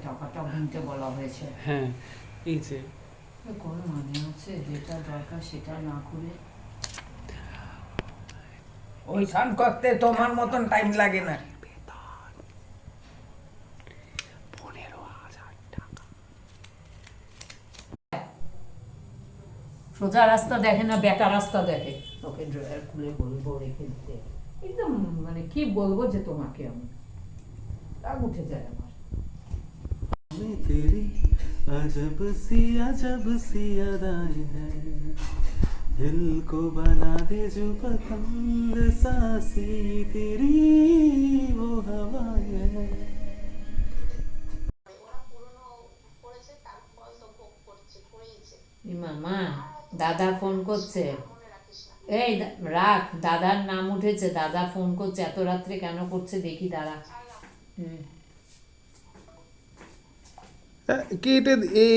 টাকাটা গুনতে বলা হয়েছে। হ্যাঁ, এই যে কোনো মানে আছে যেটা দরকার সেটা না করে? ওইখান করতে তোমার মতন টাইম লাগে না। 15,000 টাকা। সোজা রাস্তা দেখে না, বেটা রাস্তা দেখে। ওকে ড্রয়ার খুলে বলবো রেখে দিতে, একদম মানে কি বলবো যে তোমাকে, আমি রাগ উঠে যায় আমার। मैं तेरी अजब सी अदाएं हैं, दिल को बना दे जो पतंग सासी तेरी वो हवाएं हैं। মামা, দাদা ফোন করছে। এই রাখ, দাদার নাম উঠেছে, দাদা ফোন করছে। এত রাত্রে কেন করছে দেখি, দাঁড়া। কেটে এ